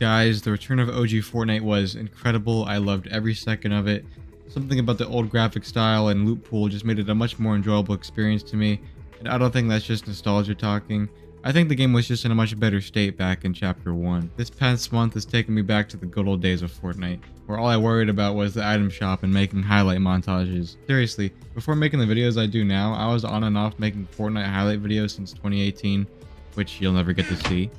Guys, the return of OG Fortnite was incredible. I loved every second of it. Something about the old graphic style and loot pool just made it a much more enjoyable experience to me, and I don't think that's just nostalgia talking. I think the game was just in a much better state back in Chapter 1. This past month has taken me back to the good old days of Fortnite, where all I worried about was the item shop and making highlight montages. Seriously, before making the videos I do now, I was on and off making Fortnite highlight videos since 2018, which you'll never get to see.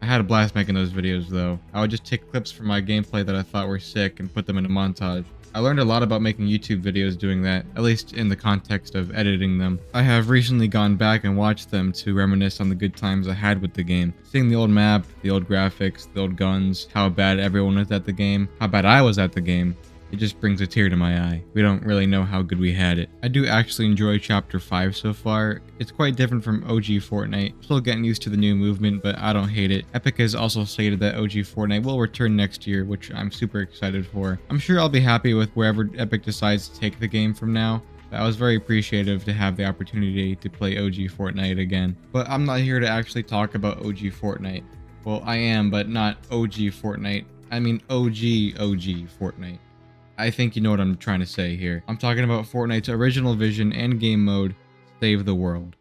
I had a blast making those videos though. I would just take clips from my gameplay that I thought were sick and put them in a montage. I learned a lot about making YouTube videos doing that, at least in the context of editing them. I have recently gone back and watched them to reminisce on the good times I had with the game. Seeing the old map, the old graphics, the old guns, how bad everyone was at the game, how bad I was at the game, it just brings a tear to my eye. We don't really know how good we had it. I do actually enjoy Chapter 5 so far. It's quite different from OG Fortnite. I'm still getting used to the new movement, but I don't hate it. Epic has also stated that OG Fortnite will return next year, which I'm super excited for. I'm sure I'll be happy with wherever Epic decides to take the game from now. I was very appreciative to have the opportunity to play OG Fortnite again. But I'm not here to actually talk about OG Fortnite. Well, I am, but not OG Fortnite. I mean OG Fortnite. I think you know what I'm trying to say here. I'm talking about Fortnite's original vision and game mode, Save the World.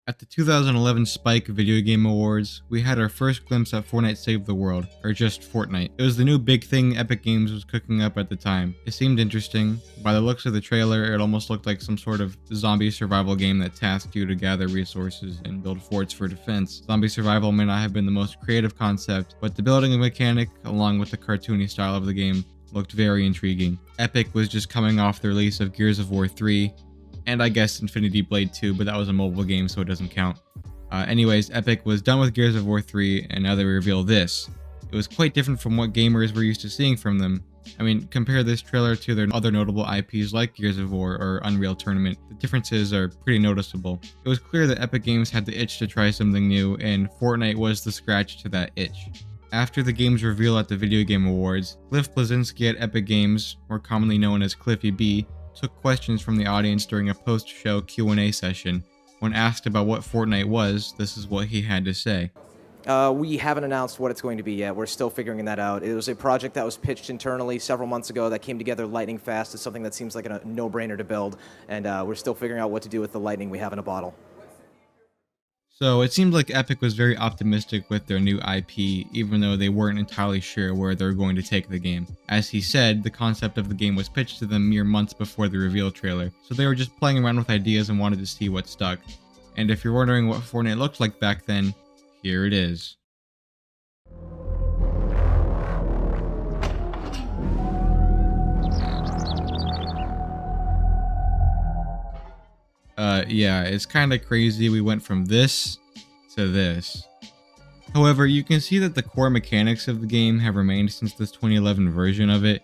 At the 2011 Spike Video Game Awards, we had our first glimpse at Fortnite Save the World, or just Fortnite. It was the new big thing Epic Games was cooking up at the time. It seemed interesting. By the looks of the trailer, it almost looked like some sort of zombie survival game that tasked you to gather resources and build forts for defense. Zombie survival may not have been the most creative concept, but the building mechanic, along with the cartoony style of the game, looked very intriguing. Epic was just coming off the release of Gears of War 3, and I guess Infinity Blade 2, but that was a mobile game, so it doesn't count. Anyways, Epic was done with Gears of War 3, and now they reveal this. It was quite different from what gamers were used to seeing from them. I mean, compare this trailer to their other notable IPs like Gears of War or Unreal Tournament. The differences are pretty noticeable. It was clear that Epic Games had the itch to try something new, and Fortnite was the scratch to that itch. After the game's reveal at the Video Game Awards, Cliff Bleszinski at Epic Games, more commonly known as Cliffy B, took questions from the audience during a post-show Q&A session. When asked about what Fortnite was, this is what he had to say. We haven't announced what it's going to be yet. We're still figuring that out. It was a project that was pitched internally several months ago that came together lightning fast. It's something that seems like a no-brainer to build, and we're still figuring out what to do with the lightning we have in a bottle. So it seemed like Epic was very optimistic with their new IP, even though they weren't entirely sure where they were going to take the game. As he said, the concept of the game was pitched to them mere months before the reveal trailer, so they were just playing around with ideas and wanted to see what stuck. And if you're wondering what Fortnite looked like back then, here it is. Yeah, it's kinda crazy we went from this to this. However, you can see that the core mechanics of the game have remained since this 2011 version of it.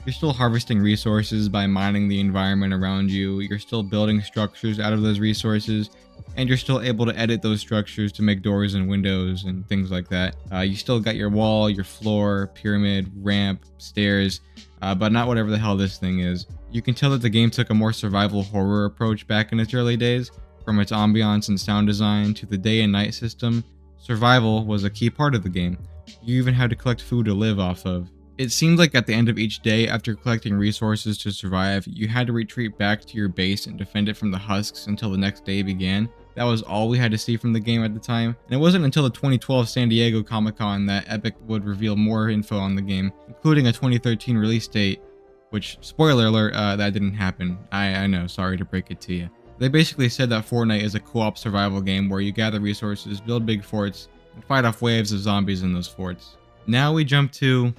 You're still harvesting resources by mining the environment around you, you're still building structures out of those resources, and you're still able to edit those structures to make doors and windows and things like that. You still got your wall, your floor, pyramid, ramp, stairs, but not whatever the hell this thing is. You can tell that the game took a more survival horror approach back in its early days. From its ambiance and sound design to the day and night system, survival was a key part of the game. You even had to collect food to live off of. It seemed like at the end of each day, after collecting resources to survive, you had to retreat back to your base and defend it from the husks until the next day began. That was all we had to see from the game at the time, and it wasn't until the 2012 San Diego Comic-Con that Epic would reveal more info on the game, including a 2013 release date, which, spoiler alert, that didn't happen. I know, sorry to break it to you. They basically said that Fortnite is a co-op survival game where you gather resources, build big forts, and fight off waves of zombies in those forts. Now we jump to...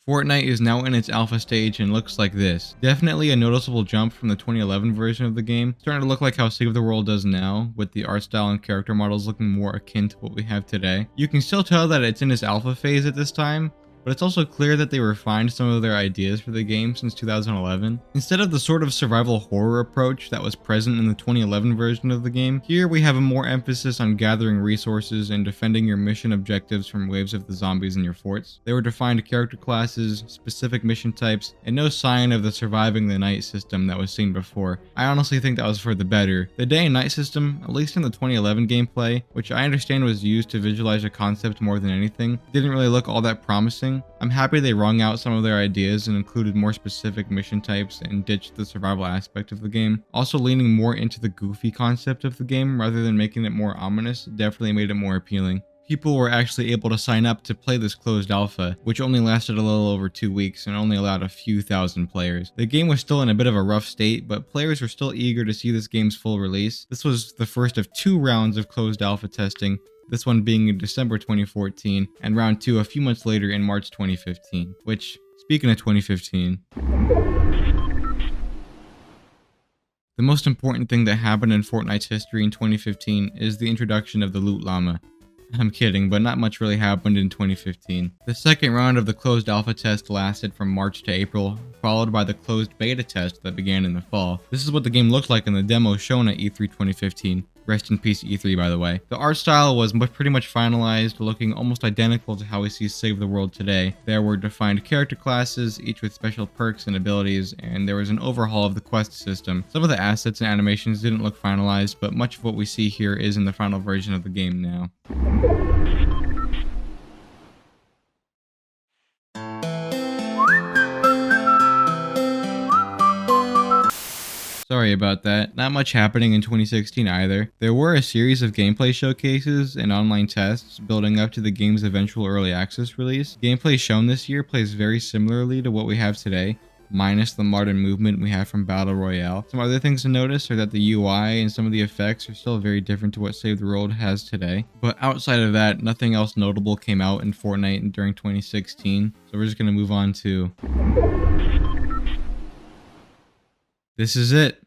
Fortnite is now in its alpha stage and looks like this. Definitely a noticeable jump from the 2011 version of the game. Starting to look like how Save the World does now, with the art style and character models looking more akin to what we have today. You can still tell that it's in its alpha phase at this time, but it's also clear that they refined some of their ideas for the game since 2011. Instead of the sort of survival horror approach that was present in the 2011 version of the game, here we have a more emphasis on gathering resources and defending your mission objectives from waves of the zombies in your forts. There were defined character classes, specific mission types, and no sign of the surviving the night system that was seen before. I honestly think that was for the better. The day and night system, at least in the 2011 gameplay, which I understand was used to visualize a concept more than anything, didn't really look all that promising. I'm happy they wrung out some of their ideas and included more specific mission types and ditched the survival aspect of the game. Also, leaning more into the goofy concept of the game rather than making it more ominous definitely made it more appealing. People were actually able to sign up to play this closed alpha, which only lasted a little over 2 weeks and only allowed a few thousand players. The game was still in a bit of a rough state, but players were still eager to see this game's full release. This was the first of 2 rounds of closed alpha testing, this one being in December 2014, and round 2 a few months later in March 2015. Which, speaking of 2015, the most important thing that happened in Fortnite's history in 2015 is the introduction of the Loot Llama. I'm kidding, but not much really happened in 2015. The second round of the closed alpha test lasted from March to April, followed by the closed beta test that began in the fall. This is what the game looked like in the demo shown at E3 2015. Rest in peace E3, by the way. The art style was pretty much finalized, looking almost identical to how we see Save the World today. There were defined character classes, each with special perks and abilities, and there was an overhaul of the quest system. Some of the assets and animations didn't look finalized, but much of what we see here is in the final version of the game now. Sorry about that. Not much happening in 2016 either. There were a series of gameplay showcases and online tests building up to the game's eventual early access release. Gameplay shown this year plays very similarly to what we have today, minus the modern movement we have from Battle Royale. Some other things to notice are that the UI and some of the effects are still very different to what Save the World has today. But outside of that, nothing else notable came out in Fortnite during 2016. So we're just going to move on to... This is it.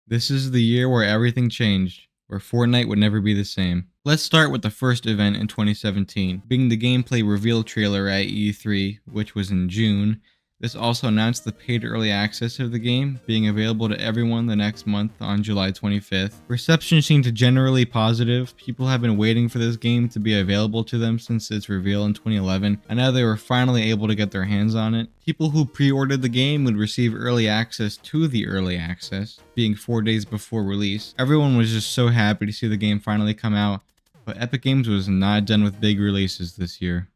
This is the year where everything changed, where Fortnite would never be the same. Let's start with the first event in 2017, being the gameplay reveal trailer at E3, which was in June. This also announced the paid early access of the game, being available to everyone the next month on July 25th. Reception seemed generally positive. People have been waiting for this game to be available to them since its reveal in 2011, and now they were finally able to get their hands on it. People who pre-ordered the game would receive early access to the early access, being 4 days before release. Everyone was just so happy to see the game finally come out, but Epic Games was not done with big releases this year.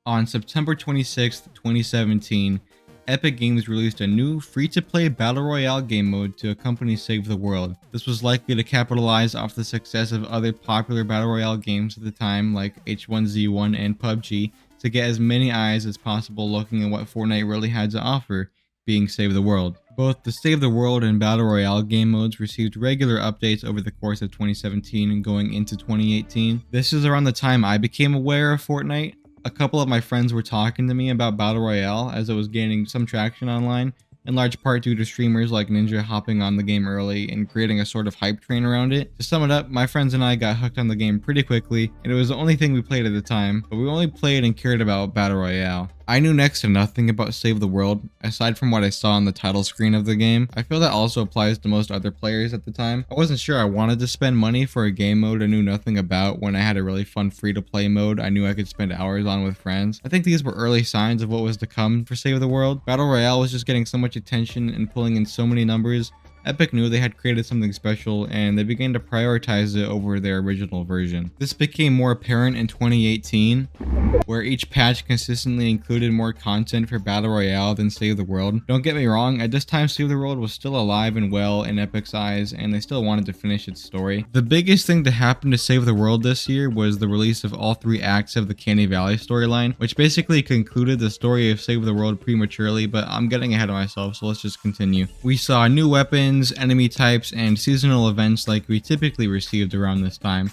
On September 26, 2017, Epic Games released a new free-to-play Battle Royale game mode to accompany Save the World. This was likely to capitalize off the success of other popular Battle Royale games at the time like H1Z1 and PUBG to get as many eyes as possible looking at what Fortnite really had to offer, being Save the World. Both the Save the World and Battle Royale game modes received regular updates over the course of 2017 and going into 2018. This is around the time I became aware of Fortnite. A couple of my friends were talking to me about Battle Royale as it was gaining some traction online, in large part due to streamers like Ninja hopping on the game early and creating a sort of hype train around it. To sum it up, my friends and I got hooked on the game pretty quickly, and it was the only thing we played at the time, but we only played and cared about Battle Royale. I knew next to nothing about Save the World, aside from what I saw on the title screen of the game. I feel that also applies to most other players at the time. I wasn't sure I wanted to spend money for a game mode I knew nothing about when I had a really fun free-to-play mode I knew I could spend hours on with friends. I think these were early signs of what was to come for Save the World. Battle Royale was just getting so much attention and pulling in so many numbers. Epic knew they had created something special, and they began to prioritize it over their original version. This became more apparent in 2018, where each patch consistently included more content for Battle Royale than Save the World. Don't get me wrong, at this time Save the World was still alive and well in Epic's eyes, and they still wanted to finish its story. The biggest thing to happen to Save the World this year was the release of all 3 acts of the Canny Valley storyline, which basically concluded the story of Save the World prematurely, but I'm getting ahead of myself, so let's just continue. We saw new weapons, enemy types, and seasonal events like we typically received around this time.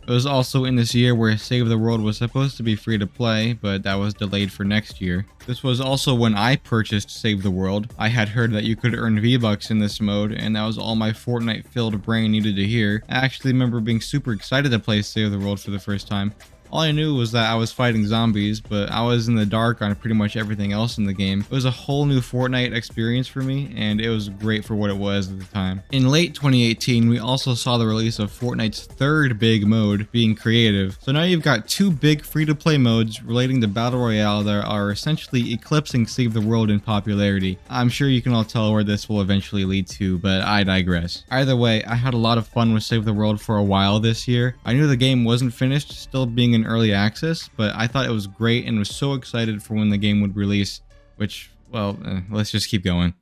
It was also in this year where Save the World was supposed to be free to play, but that was delayed for next year. This was also when I purchased Save the World. I had heard that you could earn V-Bucks in this mode, and that was all my Fortnite-filled brain needed to hear. I actually remember being super excited to play Save the World for the first time. All I knew was that I was fighting zombies, but I was in the dark on pretty much everything else in the game. It was a whole new Fortnite experience for me, and it was great for what it was at the time. In late 2018, we also saw the release of Fortnite's third big mode, being creative. So now you've got two big free-to-play modes relating to Battle Royale that are essentially eclipsing Save the World in popularity. I'm sure you can all tell where this will eventually lead to, but I digress. Either way, I had a lot of fun with Save the World for a while this year. I knew the game wasn't finished, still being in early access, but I thought it was great and was so excited for when the game would release, which, well, let's just keep going.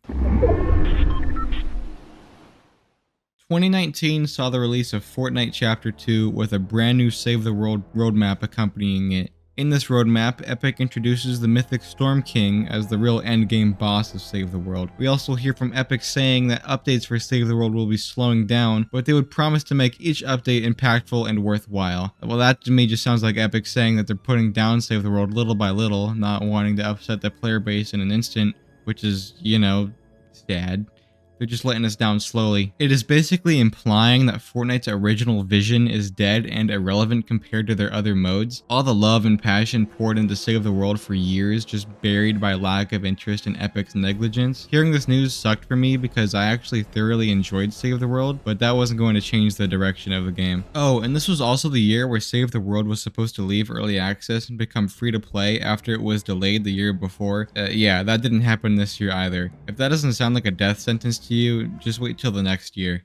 2019 saw the release of Fortnite Chapter 2 with a brand new Save the World roadmap accompanying it. In this roadmap, Epic introduces the mythic Storm King as the real endgame boss of Save the World. We also hear from Epic saying that updates for Save the World will be slowing down, but they would promise to make each update impactful and worthwhile. Well, that to me just sounds like Epic saying that they're putting down Save the World little by little, not wanting to upset the player base in an instant, which is, you know, sad. They're just letting us down slowly. It is basically implying that Fortnite's original vision is dead and irrelevant compared to their other modes. All the love and passion poured into Save the World for years, just buried by lack of interest and Epic's negligence. Hearing this news sucked for me because I actually thoroughly enjoyed Save the World, but that wasn't going to change the direction of the game. Oh, and this was also the year where Save the World was supposed to leave early access and become free to play after it was delayed the year before. Yeah, that didn't happen this year either. If that doesn't sound like a death sentence to you, just wait till the next year.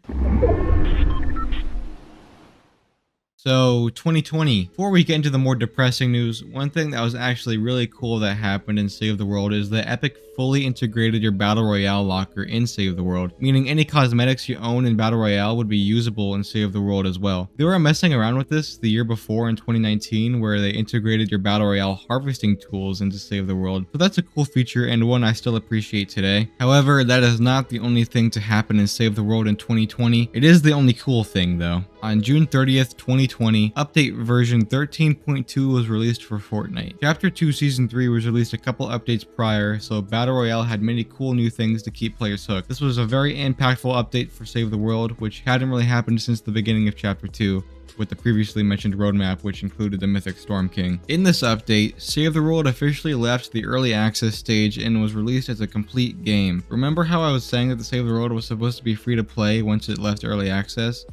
So, 2020. Before we get into the more depressing news, one thing that was actually really cool that happened in Save the World is that Epic fully integrated your Battle Royale locker in Save the World, meaning any cosmetics you own in Battle Royale would be usable in Save the World as well. They were messing around with this the year before in 2019, where they integrated your Battle Royale harvesting tools into Save the World, so that's a cool feature and one I still appreciate today. However, that is not the only thing to happen in Save the World in 2020. It is the only cool thing though. On June 30th, 2020, update version 13.2 was released for Fortnite. Chapter 2 Season 3 was released a couple updates prior, so Battle Royale had many cool new things to keep players hooked. This was a very impactful update for Save the World, which hadn't really happened since the beginning of Chapter 2, with the previously mentioned roadmap, which included the mythic Storm King. In this update, Save the World officially left the early access stage and was released as a complete game. Remember how I was saying that the Save the World was supposed to be free to play once it left early access?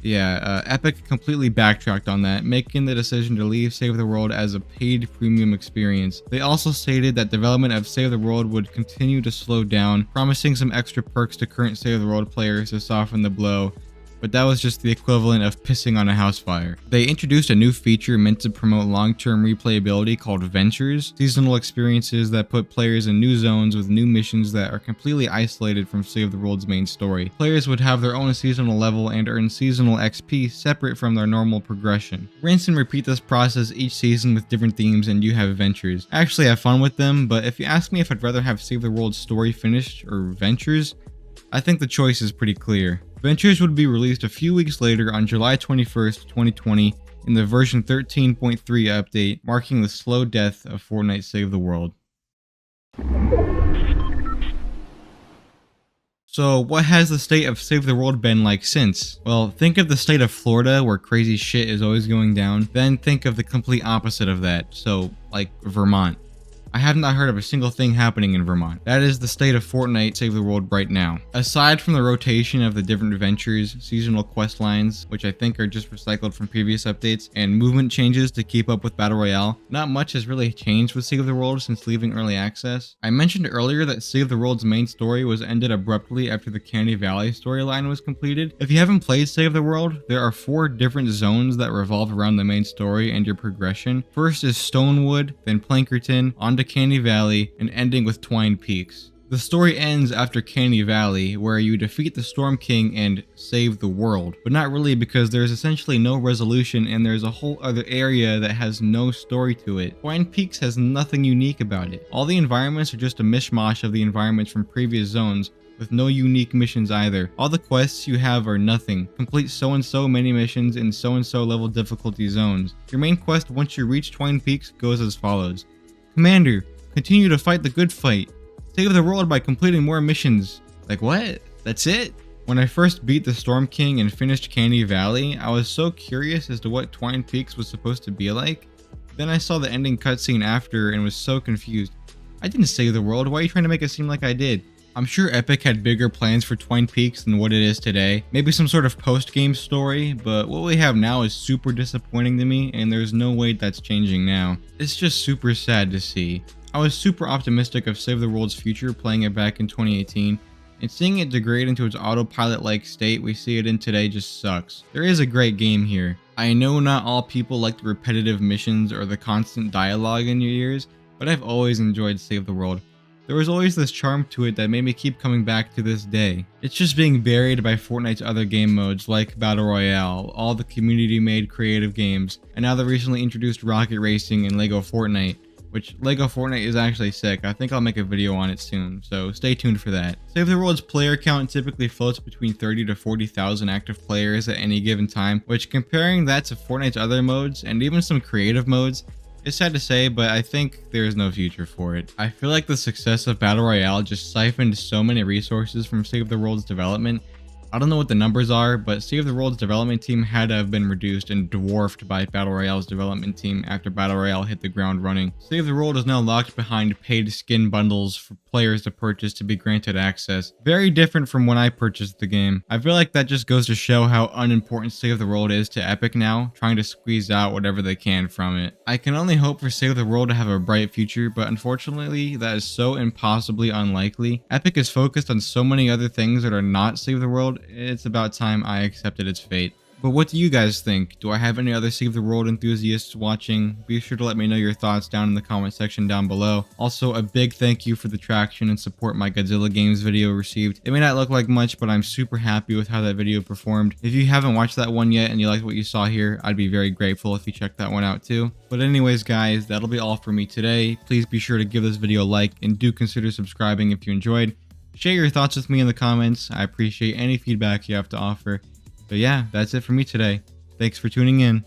Yeah, Epic completely backtracked on that, making the decision to leave Save the World as a paid premium experience. They also stated that development of Save the World would continue to slow down, promising some extra perks to current Save the World players to soften the blow, but that was just the equivalent of pissing on a house fire. They introduced a new feature meant to promote long-term replayability called Ventures, seasonal experiences that put players in new zones with new missions that are completely isolated from Save the World's main story. Players would have their own seasonal level and earn seasonal XP separate from their normal progression. Rinse and repeat this process each season with different themes and you have Ventures. I actually have fun with them, but if you ask me if I'd rather have Save the World's story finished or Ventures, I think the choice is pretty clear. Ventures would be released a few weeks later on July 21st, 2020 in the version 13.3 update, marking the slow death of Fortnite Save the World. So what has the state of Save the World been like since? Well, think of the state of Florida where crazy shit is always going down, then think of the complete opposite of that, so like Vermont. I have not heard of a single thing happening in Vermont. That is the state of Fortnite Save the World right now. Aside from the rotation of the different ventures, seasonal quest lines, which I think are just recycled from previous updates, and movement changes to keep up with Battle Royale, not much has really changed with Save the World since leaving early access. I mentioned earlier that Save the World's main story was ended abruptly after the Candy Valley storyline was completed. If you haven't played Save the World, there are 4 different zones that revolve around the main story and your progression. First is Stonewood, then Plankerton, onto Candy Valley, and ending with Twine Peaks. The story ends after Candy Valley, where you defeat the Storm King and save the world, but not really, because there's essentially no resolution and there's a whole other area that has no story to it. Twine Peaks has nothing unique about it. All the environments are just a mishmash of the environments from previous zones, with no unique missions either. All the quests you have are nothing. Complete so and so many missions in so and so level difficulty zones. Your main quest once you reach Twine Peaks goes as follows. Commander, continue to fight the good fight. Save the world by completing more missions. Like what? That's it? When I first beat the Storm King and finished Candy Valley, I was so curious as to what Twine Peaks was supposed to be like. Then I saw the ending cutscene after and was so confused. I didn't save the world, why are you trying to make it seem like I did? I'm sure Epic had bigger plans for Twine Peaks than what it is today. Maybe some sort of post-game story, but what we have now is super disappointing to me, and there's no way that's changing now. It's just super sad to see. I was super optimistic of Save the World's future playing it back in 2018, and seeing it degrade into its autopilot-like state we see it in today just sucks. There is a great game here. I know not all people like the repetitive missions or the constant dialogue in your ears, but I've always enjoyed Save the World. There was always this charm to it that made me keep coming back to this day. It's just being buried by Fortnite's other game modes like Battle Royale, all the community-made creative games, and now the recently introduced Rocket Racing and Lego Fortnite, which Lego Fortnite is actually sick. I think I'll make a video on it soon, so stay tuned for that. Save the World's player count typically floats between 30 to 40,000 active players at any given time, which, comparing that to Fortnite's other modes and even some creative modes, it's sad to say, but I think there is no future for it. I feel like the success of Battle Royale just siphoned so many resources from Save the World's development. I don't know what the numbers are, but Save the World's development team had to have been reduced and dwarfed by Battle Royale's development team after Battle Royale hit the ground running. Save the World is now locked behind paid skin bundles for players to purchase to be granted access. Very different from when I purchased the game. I feel like that just goes to show how unimportant Save the World is to Epic now, trying to squeeze out whatever they can from it. I can only hope for Save the World to have a bright future, but unfortunately that is so impossibly unlikely. Epic is focused on so many other things that are not Save the World. It's about time I accepted its fate. But what do you guys think? Do I have any other Save the World enthusiasts watching? Be sure to let me know your thoughts down in the comment section down below. Also, a big thank you for the traction and support my Godzilla Games video received. It may not look like much, but I'm super happy with how that video performed. If you haven't watched that one yet and you liked what you saw here, I'd be very grateful if you checked that one out too. But anyways guys, that'll be all for me today. Please be sure to give this video a like and do consider subscribing if you enjoyed. Share your thoughts with me in the comments. I appreciate any feedback you have to offer. But yeah, that's it for me today. Thanks for tuning in.